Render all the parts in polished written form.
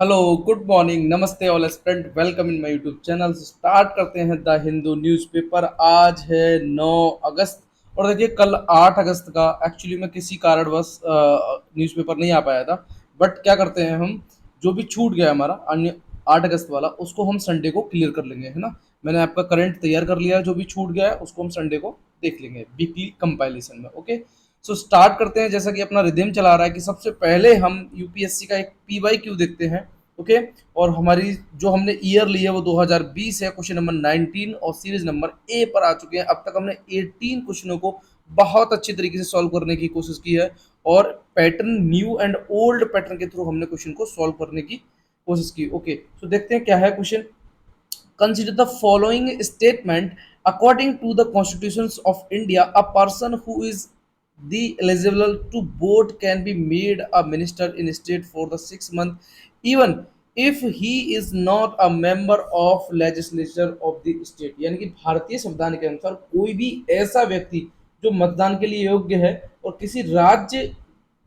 Hello, good morning, नमस्ते all student, welcome in my YouTube channel. Start करते हैं the Hindu newspaper. आज है 9 अगस्त और देखिए कल 8 अगस्त का एक्चुअली मैं किसी कारणवश न्यूज़पेपर नहीं आ पाया था। बट क्या करते हैं हम, जो भी छूट गया हमारा अन्य 8 अगस्त वाला उसको हम संडे को क्लियर कर लेंगे, है ना। मैंने आपका करंट तैयार कर लिया है, जो भी छूट गया है उसको हम संडे को देख लेंगे वीकली कंपाइलेशन में। ओके, सो स्टार्ट करते हैं। जैसा कि अपना रिदम चला रहा है कि सबसे पहले हम यूपीएससी का एक पीवाई क्यू देखते हैं। ओके, और हमारी जो हमने ईयर ली है वो 2020 है। क्वेश्चन नंबर 19 और सीरीज नंबर ए पर आ चुके हैं। अब तक हमने 18 क्वेश्चनों को बहुत अच्छी तरीके से सॉल्व करने की कोशिश की है और pattern new and old pattern के थ्रू हमने क्वेश्चन को सॉल्व करने की कोशिश की। ओके, तो देखते हैं क्या है question. Consider the following statement. According to the constitutions of India, a person who is the eligible to vote can be made a minister in state for the 6 months, even if he is not a member of legislature of the state। यानी कि भारतीय संविधान के अनुसार कोई भी ऐसा व्यक्ति जो मतदान के लिए योग्य है और किसी राज्य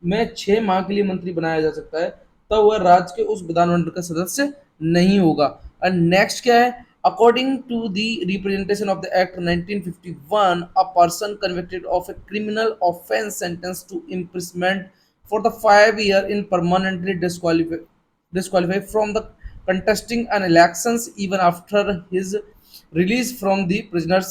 में 6 माह के लिए मंत्री बनाया जा सकता है, तब वह राज्य के उस विधानमंडल का सदस्य नहीं होगा। एंड नेक्स्ट क्या है, according to the representation of the act 1951, a person convicted of a criminal offence sentence to imprisonment for the 5 year in permanently disqualified from the contesting an elections even after his release from the prisoners।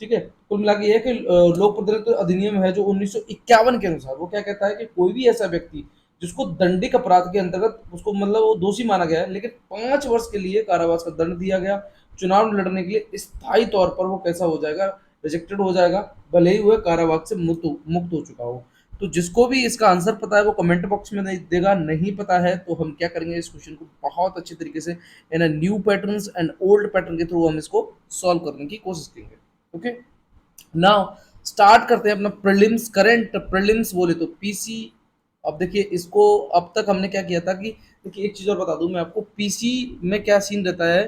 ठीक है, कुल मिला के ये है कि लोक प्रतिनिधित्व अधिनियम है जो 1951 के अनुसार वो क्या कहता है कि कोई भी ऐसा व्यक्ति जिसको दंडिक अपराध के अंतर्गत उसको मतलब वो दोषी माना गया है लेकिन 5 वर्ष के लिए कारावास का दंड दिया गया, चुनाव लड़ने के लिए स्थायी तौर पर वो कैसा हो जाएगा, रिजेक्टेड हो जाएगा, भले ही वह कारावास से मुक्त हो चुका हो। तो जिसको भी इसका आंसर पता है वो कमेंट बॉक्स में देगा, नहीं पता है तो हम क्या करेंगे, इस क्वेश्चन को बहुत अच्छे तरीके से in new patterns and old pattern के थ्रू हम इसको सॉल्व करने की कोशिश करेंगे। ओके, नाउ स्टार्ट करते हैं अपना प्रीलिम्स। करंट प्रीलिम्स बोले तो पीसी। अब देखिए इसको अब तक हमने क्या किया था कि देखिए एक चीज़ और बता दूं मैं आपको, पीसी में क्या सीन रहता है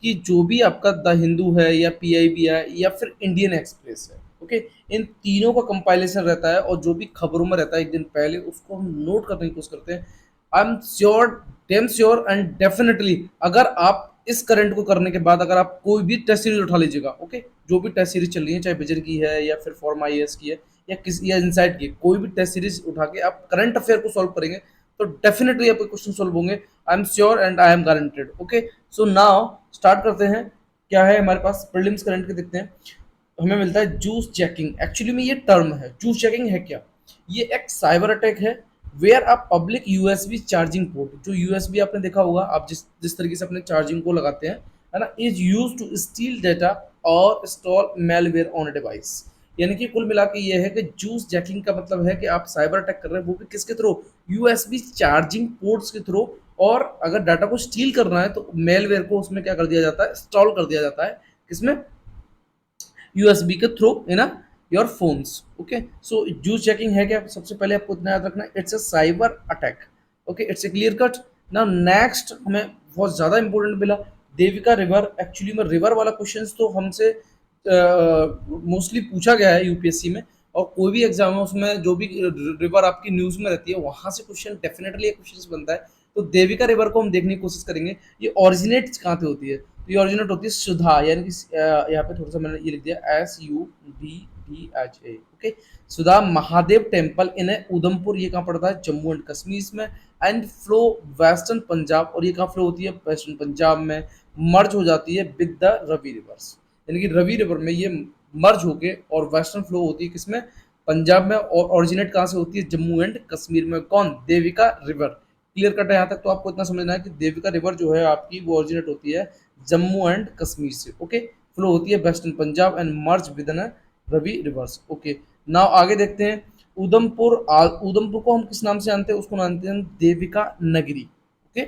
कि जो भी आपका द हिंदू है या पीआईबी है या फिर इंडियन एक्सप्रेस है, ओके, इन तीनों का कंपाइलेशन रहता है और जो भी खबरों में रहता है एक दिन पहले उसको हम नोट करने की कोशिश करते हैं। I am sure, damn sure and definitely अगर आप इस करंट को करने के बाद अगर आप कोई भी टेस्ट सीरीज उठा लीजिएगा, ओके, जो भी टेस्ट सीरीज चल रही है चाहे विजन की है या फिर फॉर्म आईएएस की है या किसी या इनसाइट की, कोई भी टेस्ट सीरीज उठा के आप करंट अफेयर को सॉल्व करेंगे तो डेफिनेटली आपके क्वेश्चन सॉल्व होंगे। आई am sure and I am guaranteed. Okay, so now start करते हैं। क्या है हमारे पास, प्रीलिम्स करंट के देखते हैं। हमें मिलता है जूस चेकिंग। एक्चुअली में ये टर्म है, जूस चेकिंग है क्या, ये एक साइबर अटैक है where a public USB charging port, जो यूएसबी आपने देखा होगा आप जिस जिस तरीके से अपने चार्जिंग को लगाते हैं, है ना, is use to steal data और स्टॉल मेलवेयर ऑन डिवाइस। यानी कि कुल मिला के ये है कि जूस जैकिंग का मतलब है कि आप साइबर अटैक कर रहे हैं, वो भी किसके थ्रू, यूएसबी चार्जिंग पोर्ट्स के थ्रू। और अगर डाटा को स्टील करना है तो मेलवेयर को उसमें क्या कर दिया जाता है, इंस्टॉल कर दिया जाता है, किसमें, यूएसबी के through in your phones. Okay, so juice checking है क्या, सबसे पहले आपको इतना याद रखना है, it's a cyber attack. Okay, it's a clear cut. Now next हमें बहुत ज़्यादा इंपॉर्टेंट मिला, देविका रिवर। एक्चुअली में रिवर वाला क्वेश्चन तो हमसे मोस्टली पूछा गया है यूपीएससी में, और कोई भी एग्जाम है उसमें जो भी रिवर आपकी न्यूज़ में रहती है वहाँ से क्वेश्चन डेफिनेटली एक क्वेश्चन बनता है। तो देविका रिवर को हम देखने की कोशिश करेंगे, ये ऑरिजिनेट कहाँ से होती है, तो ये ऑरिजिनेट होती है सुधा, यानी कि यहाँ पे थोड़ा सा मैंने ये लिख दिया SUDDHA। Okay, Sudha Mahadev temple in Udhampur, ये कहाँ पड़ता है, जम्मू एंड कश्मीर में। एंड फ्लो वेस्टर्न पंजाब, और ये कहाँ फ्लो होती है, वेस्टर्न पंजाब में, मर्ज हो जाती है विद द रवि रिवर्स। यानी कि रवि रिवर में ये मर्ज होके और वेस्टर्न फ्लो होती है किसमें, पंजाब में, और ओरिजिनेट कहाँ से होती है, जम्मू एंड कश्मीर में। कौन, देविका रिवर। क्लियर कट है यहाँ तक, तो आपको इतना समझना है कि देविका रिवर जो है आपकी वो ओरिजिनेट होती है जम्मू एंड कश्मीर से। ओके, फ्लो होती है western Punjab and merge within Ravi rivers. Okay, now आगे देखते हैं। उधमपुर उधमपुर को हम किस नाम से जानते हैं, उसको जानते हैं देविका नगरी। Okay,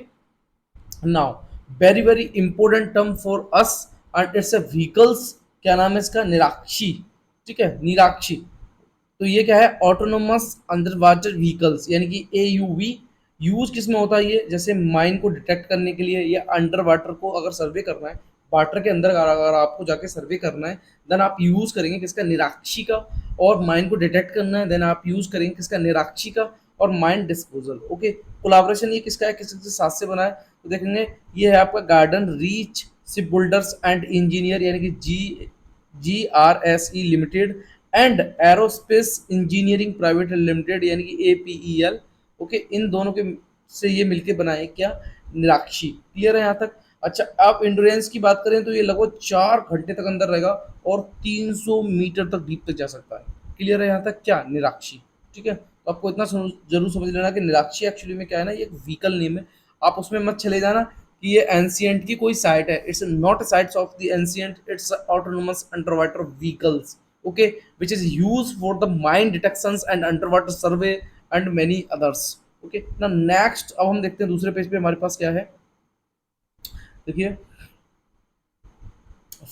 now very very important term for us and it's a vehicles, क्या नाम है इसका, निराक्षी। ठीक है, निराक्षी। तो ये क्या है, ऑटोनोमस अंडर वाटर व्हीकल्स, यानी कि AUV। यूज किस में होता है ये, जैसे माइन को डिटेक्ट करने के लिए या अंडर वाटर को अगर सर्वे करना है, वाटर के अंदर अगर आपको जाके सर्वे करना है देन आप यूज करेंगे किसका, निराक्षी का। और माइन को डिटेक्ट करना है देन आप यूज करेंगे किसका, निराक्षी का। और माइन डिस्पोजल। ओके, कोलाब्रेशन ये किसका है, किसके साथ से बना है, तो देखेंगे ये है आपका garden reach ship builders and engineer यानी कि GRSE limited and aerospace engineering private limited यानी कि APEL। ओके, इन दोनों के से ये मिलके बनाए क्या, निराक्षी। क्लियर है यहाँ तक। अच्छा, आप इंड्योरेंस की बात करें तो ये लगभग 4 घंटे तक अंदर रहेगा और 300 मीटर तक डीप तक जा सकता है। क्लियर है यहाँ तक, क्या, निराक्षी। ठीक है, तो आपको इतना जरूर समझ लेना कि निराक्षी एक्चुअली में क्या है ना, ये एक व्हीकल नेम है। आप उसमें मत चले जाना कि ये एंशियंट की कोई साइट है। It's not sites of the ancient, it's autonomous underwater vehicles. Okay, which is use for the mine detections and underwater survey and many others. Okay ना, नेक्स्ट अब हम देखते हैं दूसरे पेज पे हमारे पास क्या है। देखिए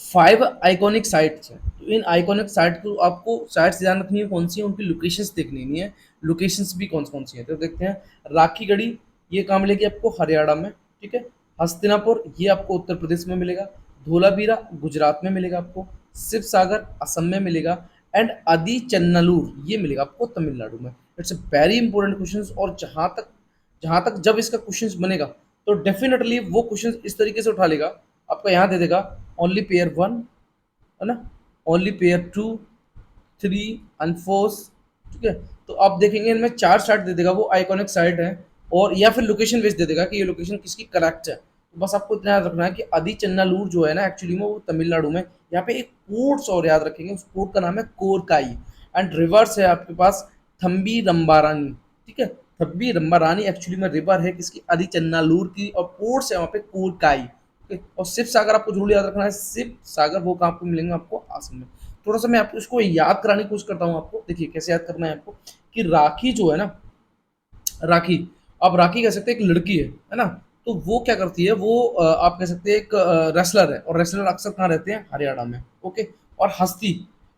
5 आइकॉनिक साइट्स हैं, तो इन आइकॉनिक साइट को आपको साइट्स ध्यान रखनी है कौन सी है, उनकी लोकेशंस देखनी नहीं है, लोकेशंस भी कौन कौन सी हैं। तो देखते हैं, राखी गढ़ी ये कहाँ मिलेगी आपको, हरियाणा में। ठीक है, हस्तिनापुर ये आपको उत्तर प्रदेश में मिलेगा, धोलावीरा गुजरात में मिलेगा आपको, शिव सागर असम में मिलेगा एंड आदि चन्नलूर ये मिलेगा आपको तमिलनाडु में। It's a very important question, और जहाँ तक जब इसका क्वेश्चन बनेगा तो डेफिनेटली वो क्वेश्चन इस तरीके से उठा लेगा, आपका यहाँ दे देगा ओनली पेयर वन, है ना, only pair two, three and fours. ठीक है, तो आप देखेंगे इनमें 4 साइट दे देगा, वो आइकॉनिक साइट है, और या फिर लोकेशन बेस दे देगा कि ये लोकेशन किसकी करेक्ट है। तो बस आपको इतना याद रखना है कि आदि चन्नालूर जो है ना एक्चुअली में वो तमिलनाडु में। यहाँ पे एक पोर्ट्स और याद रखेंगे, उस पोर्ट का नाम है कोरकाई एंड रिवर्स है आपके पास थम्बी रंबारानी। ठीक है, थम्बी रंबारानी एक्चुअली में रिवर है किसकी, आदि चन्नालूर की, और पोर्ट्स है वहाँ पे कोरकाई। और शिव सागर आपको जरूर याद रखना है, शिव सागर वो कहाँ पे मिलेंगे आपको, आसम में। थोड़ा सा मैं आपको इसको याद कराने की कोशिश करता हूँ आपको। देखिए कैसे याद करना है आपको, कि राखी जो है ना, राखी, आप राखी कह सकते हैं एक लड़की है ना, तो वो क्या करती है, वो आप कह सकते हैं एक रेसलर है, और रेसलर अक्सर कहाँ रहते हैं, हरियाणा में। ओके, और हस्ती,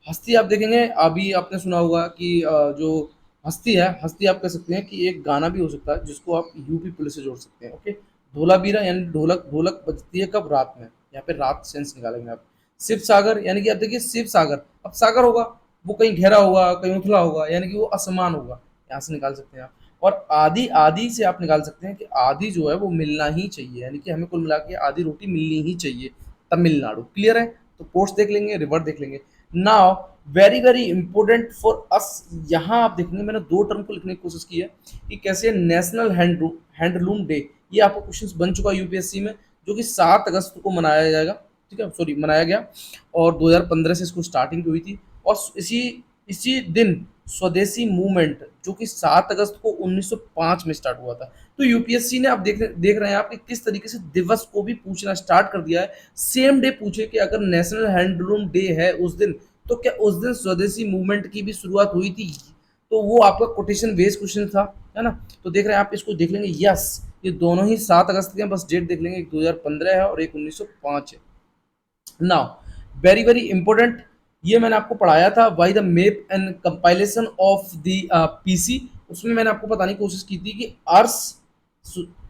हस्ती आप देखेंगे अभी आपने सुना होगा कि जो हस्ती है, हस्ती आप कह सकते हैं कि एक गाना भी हो सकता है जिसको आप यूपी पुलिस से जोड़ सकते हैं। ओके, धोलाबीरा यानी ढोलक, ढोलक बजती है कब, रात में। यहाँ पे रात सेंस निकालेंगे आप। शिव सागर यानी कि आप देखिए शिव सागर, अब सागर होगा वो कहीं गहरा होगा, कहीं उथला होगा, यानी कि वो असमान होगा, यहाँ से निकाल सकते हैं आप। और आधी, आधी से आप निकाल सकते हैं कि आधी जो है वो मिलना ही चाहिए, यानी कि हमें कुल मिला के आधी रोटी मिलनी ही चाहिए, तमिलनाडु। क्लियर है, तो पोस्ट देख लेंगे, रिवर देख लेंगे। Now very very important for us, यहाँ आप देखेंगे मैंने 2 टर्म को लिखने की कोशिश की है कि कैसे नेशनल हैंडलूम डे, ये आपको क्वेश्चन बन चुका है यूपीएससी में, जो कि 7 अगस्त को मनाया जाएगा। ठीक है, सॉरी मनाया गया, और 2015 से इसको स्टार्टिंग हुई थी। और इसी इसी दिन स्वदेशी मूवमेंट जो कि 7 अगस्त को 1905 में स्टार्ट हुआ था। तो यूपीएससी ने आप देख रहे हैं आप कि किस तरीके से दिवस को भी पूछना स्टार्ट कर दिया है। सेम डे पूछे कि अगर नेशनल हैंडलूम डे है उस दिन, तो क्या उस दिन स्वदेशी मूवमेंट की भी शुरुआत हुई थी, तो वो आपका कोटेशन बेस्ड क्वेश्चन था, है ना। तो देख रहे हैं आप, इसको देख लेंगे, यस ये दोनों ही 7 अगस्त के हैं, बस डेट देख लेंगे, एक 2015 है और एक 1905 है। नाउ वेरी वेरी इंपॉर्टेंट, ये मैंने आपको पढ़ाया था by the map and compilation of the PC, उसमें मैंने आपको बताने की कोशिश की थी कि अर्स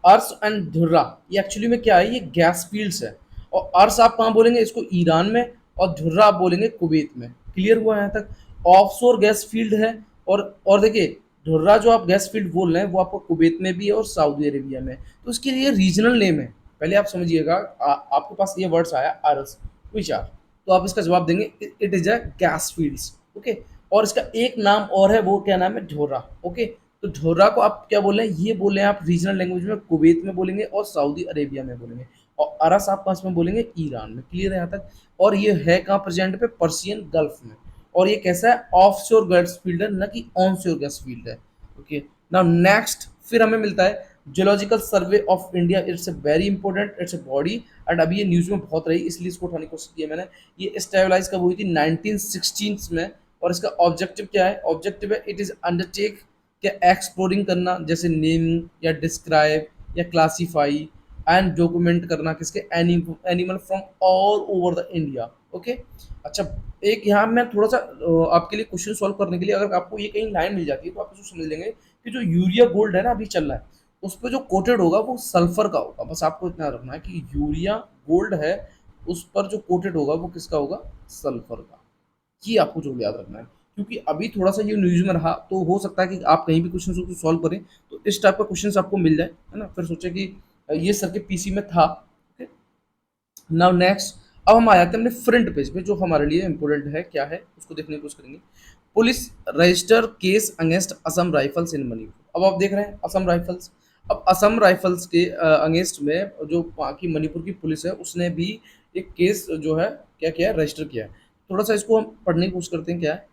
अर्स एंड धुर्रा ये एक्चुअली में क्या है, ये गैस फील्ड्स है। और अर्स आप कहाँ बोलेंगे, इसको ईरान में, और धुर्रा आप बोलेंगे कुवैत में। क्लियर हुआ यहाँ तक, ऑफशोर गैस फील्ड है। और देखिए धुर्रा जो आप गैस फील्ड बोल रहे हैं वो आपको कुवैत में भी है और सऊदी अरेबिया में, तो इसके लिए रीजनल नेम है। पहले आप समझिएगा, आपके पास ये वर्ड्स आया अर्स, विच आर, तो आप इसका जवाब देंगे it is a gas fields. Okay, और इसका एक नाम और है, वो क्या नाम है, ढोरा। ओके, तो ढोरा को आप क्या बोल रहे हैं, ये बोल रहे हैं आप रीजनल लैंग्वेज में, कुवैत में बोलेंगे और सऊदी अरेबिया में बोलेंगे, और अरस आप पास में बोलेंगे ईरान में। क्लियर है यहाँ तक। और ये है कहाँ प्रेजेंट पे, पर्शियन गल्फ में। और ये कैसा है, ऑफ श्योर गैस फील्ड है, न कि ऑन श्योर गैस फील्ड है। ओके, नाउ नेक्स्ट फिर हमें मिलता है geological survey of India, it's a very important, it's a body, and अभी ये न्यूज़ में बहुत रही इसलिए इसको उठाने की कोशिश की है मैंने। ये स्टेबलाइज कब हुई थी, 1916 में। और इसका ऑब्जेक्टिव क्या है, ऑब्जेक्टिव है इट इज अंडरटेक क्या, एक्सप्लोरिंग करना, जैसे नेम या डिस्क्राइब या क्लासीफाई एंड डॉक्यूमेंट करना किसके, animal from all over the India. Okay, अच्छा एक यहाँ मैं थोड़ा सा आपके लिए क्वेश्चन सॉल्व करने के लिए, अगर आपको ये कहीं लाइन मिल जाती है तो आप इसको समझ लेंगे कि जो यूरिया गोल्ड है ना अभी चल रहा है, उस पर जो कोटेड होगा वो सल्फर का होगा। बस आपको इतना रखना है कि यूरिया गोल्ड है, उस पर जो कोटेड होगा वो किसका होगा, सल्फर का। ये आपको जो याद रखना है। क्योंकि अभी थोड़ा सा ये न्यूज में रहा, तो हो सकता है कि आप कहीं भी क्वेश्चन को सॉल्व करें तो इस टाइप का क्वेश्चन आपको मिल जाए, है ना। फिर सोचे कि ये सर के पीसी में था। नाउ नेक्स्ट, अब हम आ जाते हैं अपने फ्रंट पेज पे, जो हमारे लिए इंपॉर्टेंट है, क्या है उसको देखने की कोशिश करेंगे। Police register case against Assam Rifles in Manipur. अब आप देख रहे हैं असम राइफल्स। अब असम राइफल्स के अगेंस्ट में जो वहाँ की मणिपुर की पुलिस है, उसने भी एक केस जो है क्या किया है, रजिस्टर किया है। थोड़ा सा इसको हम पढ़ने की कोशिश करते हैं, क्या है।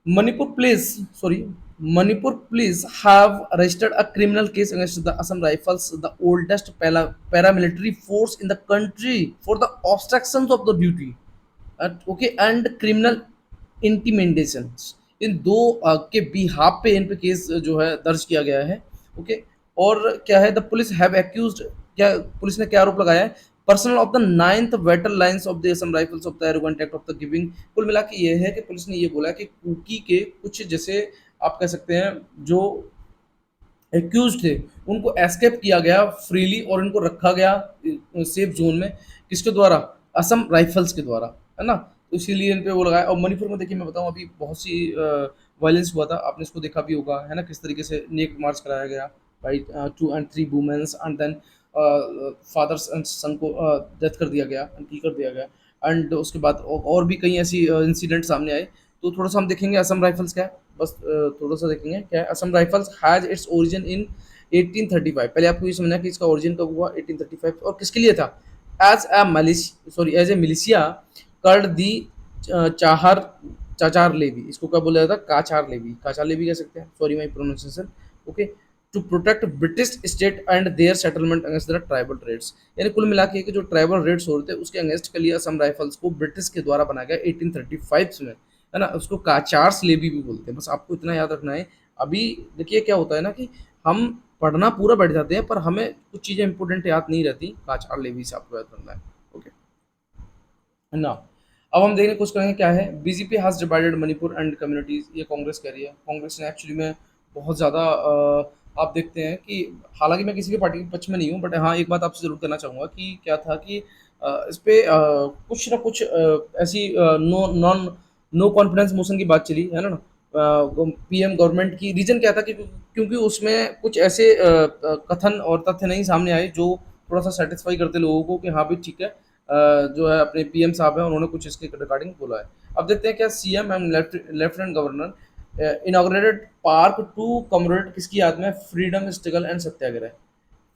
Manipur police, sorry, Manipur police have registered a criminal case against the Assam Rifles, the oldest paramilitary force in the country, for the obstructions of the duty. Okay and criminal intimidations, इन दो के behalf पे इन पे case जो है दर्ज किया गया है। ओके, और क्या है, द पुलिस हैव एक्यूज्ड, क्या पुलिस ने क्या आरोप लगाया है, personal of the ninth battle lines of the Assam rifles of the arrogant act of the giving. कुल मिला के ये है कि पुलिस ने ये बोला कि कुकी के कुछ, जैसे आप कह सकते हैं, जो एक्यूज थे, उनको एस्केप किया गया फ्रीली और इनको रखा गया सेफ जोन में, किसके द्वारा, असम राइफल्स के द्वारा, है ना। तो इसीलिए इन पे वो लगाया। और मणिपुर में देखिए, मैं बताऊं, अभी बहुत सी वायलेंस हुआ था, आपने इसको देखा भी होगा, है ना, किस तरीके से नेक मार्च कराया गया भाई, 2 and 3 womens and then fathers and son को डेथ कर दिया गया, किल कर दिया गया। एंड उसके बाद और भी कई ऐसी इंसिडेंट सामने आए। तो थोड़ा सा हम देखेंगे असम राइफल्स क्या है, बस थोड़ा सा देखेंगे क्या है। Assam rifles has its origin इन 1835। पहले आपको ये समझना है कि इसका ओरिजिन कब हुआ, 1835, और किसके लिए था, एज ए मिलिशिया कर्ड दी चाहर चाचार लेवी। इसको क्या बोला जाता है, काचार लेवी कह सकते हैं, sorry my pronunciation. Okay, to protect British state and their settlement against the tribal raids. यानी कुल मिला के कि जो ट्राइबल रेड्स हो रहे थे उसके अगेंस्ट के लिए असम राइफल्स को ब्रिटिश के द्वारा बनाया गया 1835 में, है ना। उसको काचार्स लेवी भी बोलते हैं, बस आपको इतना याद रखना है। अभी देखिए क्या होता है ना कि हम पढ़ना पूरा बैठ जाते हैं, पर हमें कुछ चीज़ें इंपॉर्टेंट याद नहीं रहती, काचार लेवी से आपको याद रखना है। ओके ना, अब हम देखने की कोशिश करेंगे क्या है। BJP has divided Manipur and communities, ये कांग्रेस कह रही है। कांग्रेस ने एक्चुअली में बहुत ज़्यादा आप देखते हैं कि, हालांकि मैं किसी भी पार्टी के पक्ष में नहीं हूँ, बट हाँ एक बात आपसे ज़रूर कहना चाहूँगा कि क्या था कि इस पे कुछ ना कुछ ऐसी नो कॉन्फिडेंस मोशन की बात चली, है ना। पीएम गवर्नमेंट की रीजन क्या था कि क्योंकि उसमें कुछ ऐसे कथन और तथ्य नहीं सामने आए जो थोड़ा सा सेटिस्फाई करते लोगों को कि हाँ भी ठीक है, जो है अपने पीएम साहब हैं, उन्होंने कुछ इसके रिगार्डिंग बोला है। अब देखते हैं क्या CM and lieutenant governor inaugurated park to comrade किसकी याद में, freedom struggle and Satyagraha.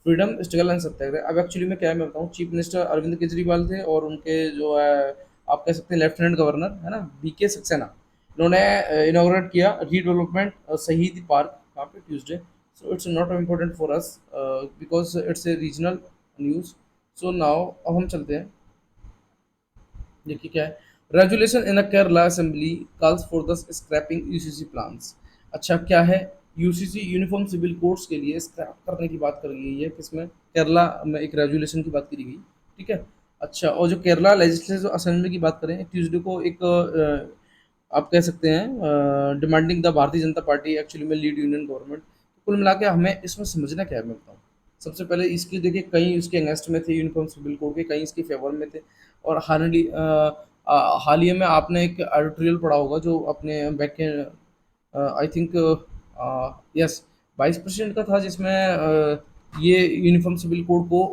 Freedom struggle and Satyagraha. अब एक्चुअली में क्या है, मैं बताऊँ, चीफ मिनिस्टर अरविंद केजरीवाल थे और उनके जो है आप कह सकते हैं लेफ्टिनेंट गवर्नर, है ना, बीके सक्सेना, इन्होंने इनॉग्रेट किया रीडेवलपमेंट शहीद पार्क वहाँ पे Tuesday. So it's not important for us because it's a regional news. So now अब हम चलते हैं, देखिए क्या है। Resolution in a Kerala assembly calls for the scrapping UCC plans. अच्छा क्या है, यूसीसी यूनिफॉर्म सिविल कोड्स के लिए स्क्रैप करने की बात करी गई है, किसमें, केरला में एक रेजुलेशन की बात करी गई, ठीक है। अच्छा, और जो केरला लेजिस्लेटिव असेंबली की बात करें, ट्यूसडे को एक आप कह सकते हैं demanding the Bharatiya Janata party actually में लीड यूनियन गवर्नमेंट। कुल मिला के हमें इसमें समझना क्या है, मैं बताऊँ। सबसे पहले इसकी देखिए, कई इसके अगेंस्ट में थे यूनिफॉर्म सिविल कोड के, कई इसके फेवर में थे। और हालिया में आपने एक एडिटोरियल पढ़ा होगा जो अपने बैक के I think yes vice president का था, जिसमें ये यूनिफॉर्म सिविल कोड को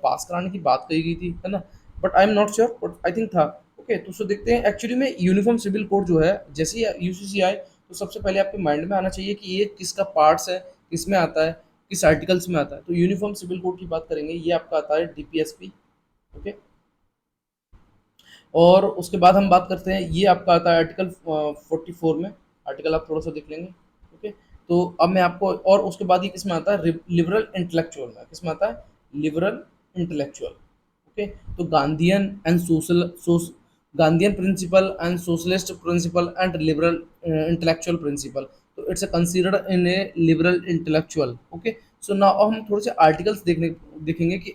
पास कराने की बात कही गई थी, है ना। But I am not sure, but I think था। ओके, तो उसको देखते हैं। एक्चुअली में यूनिफॉर्म सिविल कोड जो है, जैसे ही यूसीसी आए तो सबसे पहले आपके माइंड में आना चाहिए कि ये किसका पार्ट्स है, किसमें आता है, किस आर्टिकल्स में आता है। तो यूनिफॉर्म सिविल कोड की बात करेंगे, ये आपका आता है डीपीएसपी। ओके, और उसके बाद हम बात करते हैं, ये आपका आता है आर्टिकल 44 में। आर्टिकल आप थोड़ा सा देख लेंगे। ओके, तो अब मैं आपको, और उसके बाद ये किस में आता है, लिबरल इंटेलेक्चुअल में। किस में आता है, लिबरल इंटेलेक्चुअल। ओके, तो Gandhian principle and socialist principle and liberal intellectual principle. तो it's considered in a liberal intellectual. Okay, so now हम थोड़े से आर्टिकल्स देखेंगे कि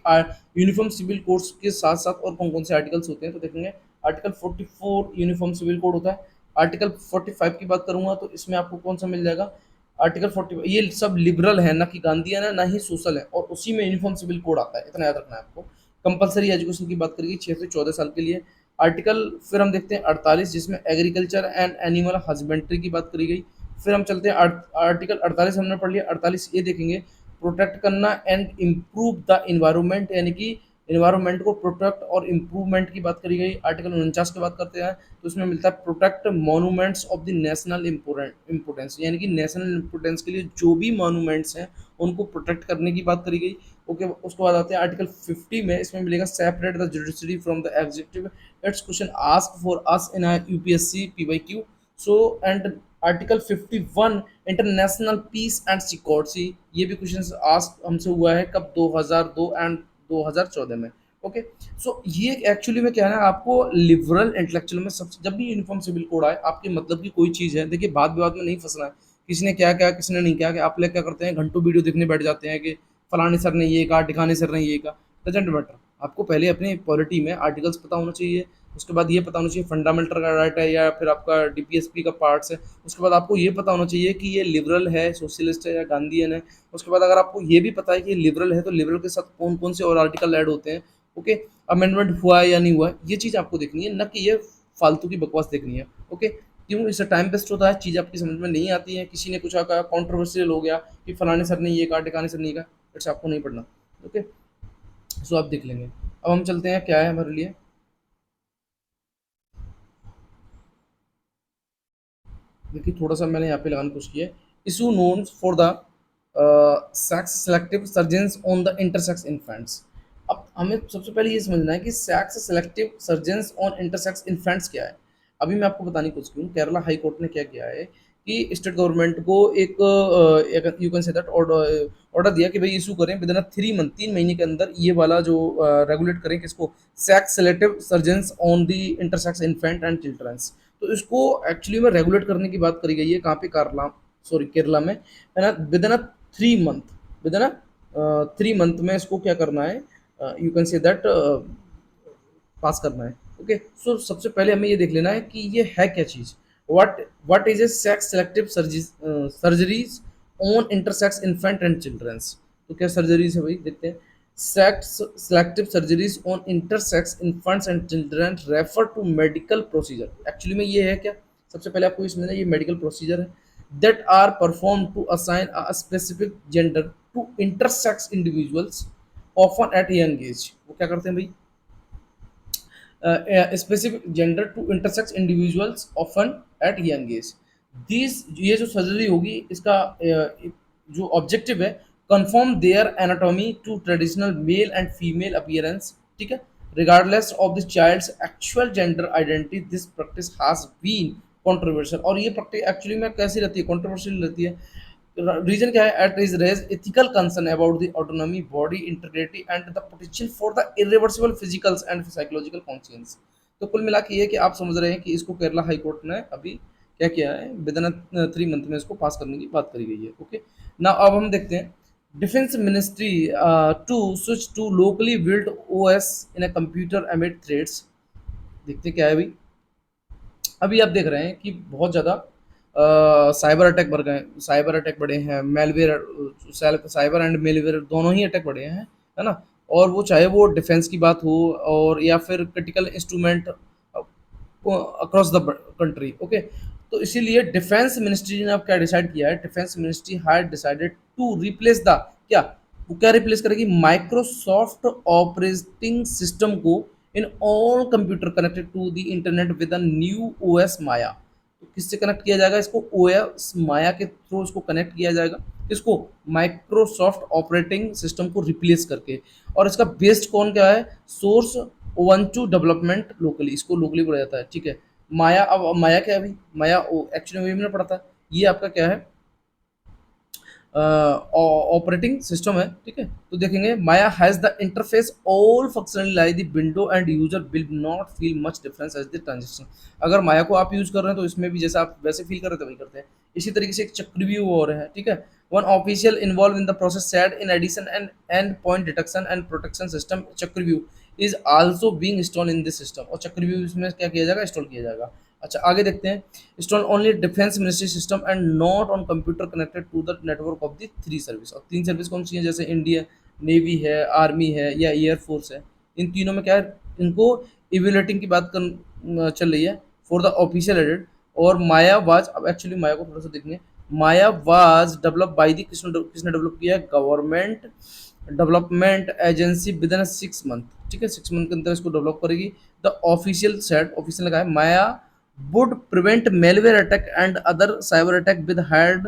यूनिफॉर्म सिविल कोड्स के साथ साथ और कौन कौन से आर्टिकल्स होते हैं। तो देखेंगे आर्टिकल 44 यूनिफॉर्म सिविल कोड होता है। आर्टिकल 45 की बात करूंगा तो इसमें आपको कौन सा मिल जाएगा, आर्टिकल 40। ये सब लिबरल है, ना कि गांधीयन है, ना ही सोशल है, और उसी में यूनिफॉर्म सिविल कोड आता है, इतना याद रखना है आपको। कंपलसरी एजुकेशन की बात करेंगे 6 से 14 साल के लिए। आर्टिकल फिर हम देखते हैं 48 जिसमें एग्रीकल्चर एंड एनिमल हस्बेंड्री की बात करी गई। फिर हम चलते हैं आर्टिकल 48 हमने पढ़ लिया। 48 ये देखेंगे, प्रोटेक्ट करना एंड इम्प्रूव द इन्वायरमेंट, यानी कि इन्वायरमेंट को प्रोटेक्ट और इम्प्रूवमेंट की बात करी गई। आर्टिकल 49 की बात करते हैं तो उसमें मिलता है protect monuments of the national importance, यानी कि नेशनल इम्पोर्टेंस के लिए जो भी मॉन्यूमेंट्स हैं उनको प्रोटेक्ट करने की बात करी गई। ओके, उसके बाद आते हैं आर्टिकल 50 में, इसमें मिलेगा separate the judiciary from the executive. It's question ask for us in UPSC PYQ. So and article 51 international peace and security, ये भी क्वेश्चन आस्क हमसे हुआ है कब, 2002 एंड 2014 में। ओके, सो ये एक्चुअली में क्या है ना, आपको लिबरल इंटेलेक्चुअल में सबसे, जब भी यूनिफॉर्म सिविल कोड आए आपके मतलब की कोई चीज़ है, देखिए बात विवाद में नहीं फंसना है, किसी ने क्या क्या किसी ने नहीं क्या क्या। आप लोग क्या करते हैं, घंटों वीडियो देखने बैठ जाते हैं कि फलाने सर ने ये कहा, ढिकाने सर ने ये कहा। डजेंट मैटर, आपको पहले अपने पॉलिटी में आर्टिकल्स पता होना चाहिए, उसके बाद ये पता होना चाहिए फंडामेंटल का राइट है या फिर आपका डीपीएसपी का पार्ट्स है। उसके बाद आपको ये पता होना चाहिए कि ये लिबरल है, सोशलिस्ट है या गांधीयन है। उसके बाद अगर आपको ये भी पता है कि ये लिबरल है तो लिबरल के साथ कौन कौन से और आर्टिकल ऐड होते हैं। ओके, अमेंडमेंट हुआ है या नहीं हुआ है, ये चीज़ आपको देखनी है, न कि ये फालतू की बकवास देखनी है। ओके, क्यों, इससे टाइम वेस्ट होता है, चीज़ आपकी समझ में नहीं आती है, किसी ने कुछ कहा कॉन्ट्रोवर्शियल हो गया कि फलाने सर ने ये कहा, टिकाने सर ने ये कहा, इट्स आपको नहीं पढ़ना। ओके, सो आप देख लेंगे। अब हम चलते हैं, क्या है हमारे लिए, देखिए थोड़ा सा मैंने यहाँ पे लगाने की कोशिश की है। Issue known for the sex selective surgeons on the intersex infants. अब हमें सबसे पहले ये समझना है कि sex selective surgeons on intersex infants क्या है। अभी मैं आपको बताने की कोशिश करूँ, केरला हाई कोर्ट ने क्या किया है कि स्टेट गवर्नमेंट को एक you can say that order दिया कि भाई इशू करें विद इन 3 मंथ, 3 महीने के अंदर ये वाला जो रेगुलेट करें किसको, sex selective surgeons on the intersex infant and childrens. तो इसको एक्चुअली में रेगुलेट करने की बात करी गई है, कहाँ पे, केरला में, है ना। With in 3 month, with in 3 month में इसको क्या करना है, you can say that pass करना है। ओके, सो सबसे पहले हमें ये देख लेना है कि ये है क्या चीज़। What is a sex selective surgeries on intersex infant and childrens. तो क्या सर्जरीज है भाई, देखते हैं। Sex selective surgeries on intersex infants and children refer to medical procedure. Actually में ये है क्या, सबसे पहले आपको ये समझना है, ये मेडिकल प्रोसीजर है that are performed to assign a specific gender to intersex individuals often at young age। वो क्या करते हैं भाई, specific gender to intersex individuals often at young age. This, ये जो सर्जरी होगी इसका जो ऑब्जेक्टिव है, confirm their anatomy to traditional male and female appearance, ठीक है, regardless of the child's actual gender identity. This practice has been controversial, और ये प्रैक्टिस एक्चुअली में कैसी रहती है, कंट्रोवर्शियल रहती है। रीजन क्या है, it is raise ethical concern about the autonomy, body integrity and the potential for the irreversible physical and psychological conscious. तो कुल मिला के ये कि आप समझ रहे हैं कि इसको केरला हाई कोर्ट ने अभी क्या किया है, विद इन 3 मंथ में इसको पास करने की बात करी गई है। ओके, ना अब हम देखते हैं defence ministry to switch to locally build OS in a computer amid threads. देखते हैं क्या है भाई। अभी आप देख रहे हैं कि बहुत ज़्यादा साइबर अटैक बढ़ गए, साइबर अटैक बढ़े हैं, मेलवेयर, साइबर एंड मेलवेयर दोनों ही अटैक बढ़े हैं, है ना। और वो चाहे वो डिफेंस की बात हो और या फिर critical instrument across the country. Okay, तो इसीलिए डिफेंस मिनिस्ट्री ने अब क्या डिसाइड किया है, defence ministry had decided to replace the, क्या, वो क्या रिप्लेस करेगी, माइक्रोसॉफ्ट ऑपरेटिंग सिस्टम को in all computer connected to the internet with a new OS Maya. तो किससे कनेक्ट किया जाएगा इसको, ओएस माया के थ्रू इसको कनेक्ट किया जाएगा, किसको, माइक्रोसॉफ्ट ऑपरेटिंग सिस्टम को रिप्लेस करके। और इसका बेस्ड कौन क्या है, सोर्स ओवंटू डेवलपमेंट लोकली, इसको लोकली बोला जाता है, ठीक है। माया, अब माया क्या है भाई, माया एक्चुअली में पढ़ा था, ये आपका क्या है, ऑपरेटिंग सिस्टम है, ठीक है। तो देखेंगे Maya has the interface all functionally like the window and user will not feel much difference as the transaction. अगर माया को आप यूज कर रहे हैं तो इसमें भी जैसा आप वैसे फील कर रहे थे वही करते हैं। इसी तरीके से एक चक्रव्यूह और है, ठीक है। One official involve in the process said in addition and end point detection and protection system Chakravyuh is also being install in this system. और चक्रव्यूह इसमें क्या किया जाएगा, इंस्टॉल किया जाएगा। अच्छा, आगे देखते हैं, install only defence ministry system and not on computer connected to the network of the 3 service. और 3 सर्विस कौन सी है, जैसे इंडिया नेवी है, आर्मी है या एयरफोर्स है। इन तीनों में क्या है, इनको इवेल्युएटिंग की बात चल रही है फॉर द ऑफिशियल एडिट। और माया वाज, अब एक्चुअली माया को थोड़ा सा देखेंगे। माया वाज डेवलप बाय द, किसने किसने डेवलप किया है, government development agency with in 6 month. ठीक है, 6 मंथ के अंदर इसको डेवलप करेगी। द ऑफिशियल सेट, ऑफिशियल का है Maya would prevent malware attack and other cyber attack with had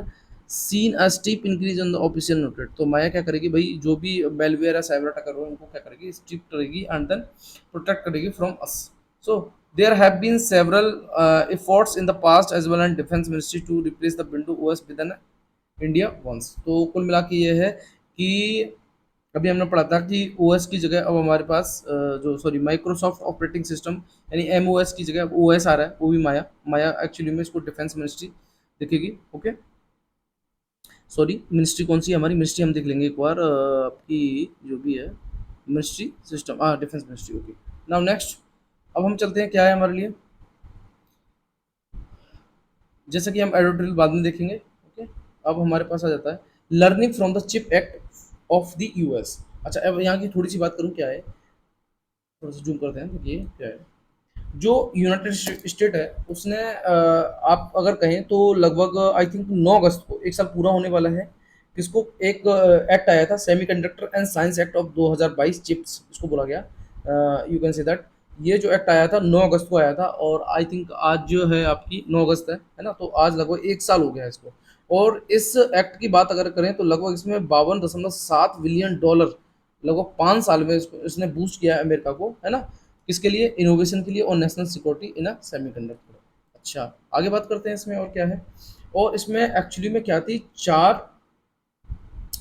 seen a steep increase on the official noted. तो माया क्या करेगी भाई, जो भी मेलवेयर या साइबर अटैक कर रहे हैं उनको क्या करेगी, स्टीप करेगी एंड देन प्रोटेक्ट करेगी from us. So there have been several efforts in the past as well and defense ministry to replace the window OS within India once. तो कुल मिला के ये है कि अभी हमने पढ़ा था कि ओएस की जगह अब हमारे पास जो सॉरी माइक्रोसॉफ्ट ऑपरेटिंग सिस्टम यानी एमओएस की जगह अब ओएस आ रहा है, वो भी माया। माया एक्चुअली में इसको डिफेंस मिनिस्ट्री देखेगी। ओके, सॉरी मिनिस्ट्री कौन सी है हमारी, मिनिस्ट्री हम देख लेंगे एक बार, आपकी जो भी है मिनिस्ट्री सिस्टम, हाँ defence ministry. Okay, now next अब हम चलते हैं क्या है हमारे लिए, जैसा कि हम एडिटोरियल बाद में देखेंगे। ओके, अब हमारे पास आ जाता है learning from the chip act of the US. अच्छा, अब यहाँ की थोड़ी सी बात करूँ क्या है, थोड़ा सा जूम करते हैं, देखिए क्या है। जो यूनाइटेड स्टेट है उसने आप अगर कहें तो लगभग आई थिंक 9 अगस्त को 1 साल पूरा होने वाला है, किसको, एक एक्ट आया था semiconductor and science act of 2022 chips इसको बोला गया, यू कैन से दैट। ये जो एक्ट आया था 9 अगस्त को आया था और आई थिंक आज जो है आपकी 9 अगस्त है ना, तो आज लगभग 1 साल हो गया है इसको। और इस एक्ट की बात अगर करें तो लगभग इसमें 52.7 बिलियन डॉलर लगभग 5 साल में इसको इसने बूस्ट किया है अमेरिका को, है ना, किसके लिए, इनोवेशन के लिए और national security in a semiconductor. अच्छा, आगे बात करते हैं इसमें और क्या है। और इसमें एक्चुअली में क्या थी, 4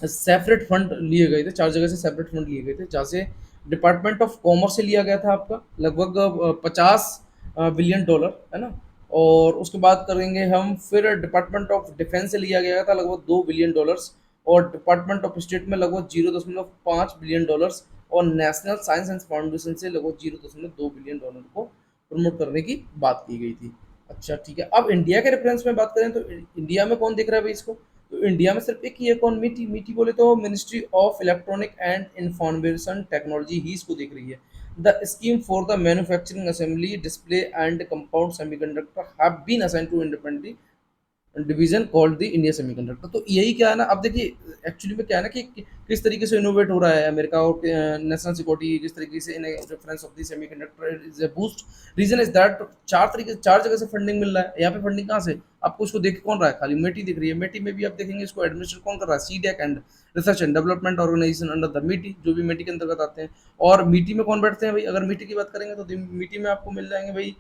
सेपरेट फंड लिए गए थे, 4 जगह से सेपरेट फंड लिए गए थे, जहाँ से डिपार्टमेंट ऑफ कॉमर्स से लिया गया था आपका लगभग 50 बिलियन डॉलर, है ना। और उसके बाद करेंगे हम, फिर डिपार्टमेंट ऑफ डिफेंस से लिया गया था लगभग 2 बिलियन डॉलर्स। और डिपार्टमेंट ऑफ स्टेट में लगभग 0.5 बिलियन डॉलर्स। और नेशनल साइंस एंड फाउंडेशन से लगभग 0.2 बिलियन डॉलर को प्रमोट करने की बात की गई थी। अच्छा ठीक है, अब इंडिया के रेफरेंस में बात करें तो इंडिया में कौन देख रहा है भाई इसको, तो इंडिया में सिर्फ एक ही है, कौन, मीटी। मीटी बोले तो ministry of electronic and information technology ही इसको देख रही है। The scheme for the manufacturing assembly display and compound semiconductor have been assigned to independent division called the India semiconductor. तो यही क्या है ना, अब देखिए एक्चुअली में क्या है ना कि किस तरीके से इनोवेट हो रहा है अमेरिका और नेशनल सिक्योरिटी, किस तरीके से in reference of the semiconductor is a boost. Reason is that 4 जगह से फंडिंग मिल रहा है। यहाँ पे फंडिंग कहाँ से, आपको इसको देख कौन रहा है, खाली मेटी दिख रही है। मेटी में भी आप देखेंगे इसको एडमिनिस्ट्रेट कौन कर रहा है, CDAC and research and development organisation under the MeitY, जो भी मीटी के अंतर्गत आते हैं। और मीटी में कौन बैठते हैं भाई, अगर मीटी की बात करेंगे तो मीटी में आपको मिल जाएंगे भाई,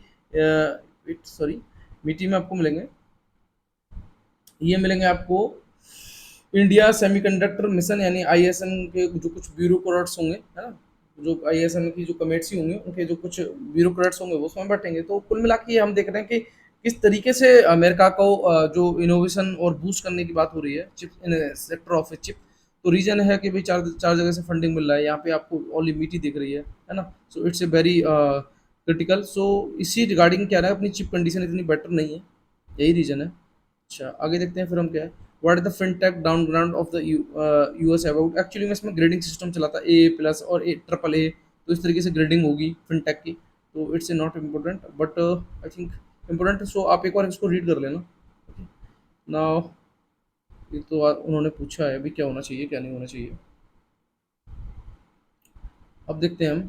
सॉरी मीटी में आपको मिलेंगे, ये मिलेंगे आपको इंडिया सेमीकंडक्टर मिशन यानी आईएसएम के जो कुछ ब्यूरोक्रेट्स होंगे, है ना, जो आईएसएम की जो कमेटी होंगी उनके जो कुछ ब्यूरोक्रेट्स होंगे वो उसमें बैठेंगे। तो कुल मिला के हम देख रहे हैं कि किस तरीके से अमेरिका को जो इनोवेशन और बूस्ट करने की बात हो रही है chip in sector of a chip. तो रीजन है कि भाई चार चार जगह से फंडिंग मिल रहा है, यहाँ पे आपको ओनली मीटी दिख रही है ना। So it's a very critical. So इसी रिगार्डिंग क्या है, अपनी चिप कंडीशन इतनी बेटर नहीं है, यही रीजन है। अच्छा आगे देखते हैं फिर हम क्या है, what is the fintech downgrade of the US about. Actually में इसमें ग्रेडिंग सिस्टम चला था ए प्लस और ए ट्रिपल ए, तो इस तरीके से ग्रेडिंग होगी फिनटेक की। तो it's a not important but I think important. So आप एक बार इसको रीड कर लेना। नाउ ये तो उन्होंने पूछा है अभी क्या होना चाहिए क्या नहीं होना चाहिए, अब देखते हैं हम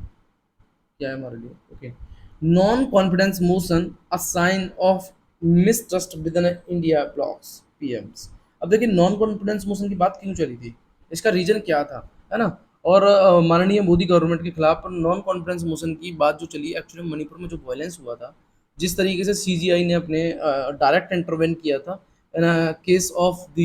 क्या है हमारे लिए। Okay, non confidence motion a sign of mistrust within India blocks PMs. अब देखिए नॉन कॉन्फिडेंस मोशन की बात क्यों चली थी, इसका रीजन क्या था, है ना। और माननीय मोदी गवर्नमेंट के खिलाफ नॉन कॉन्फिडेंस मोशन की बात जो चली, एक्चुअली मणिपुर में जो वायलेंस हुआ था, जिस तरीके से सीजीआई ने अपने डायरेक्ट इंटरवेन किया था in a case of the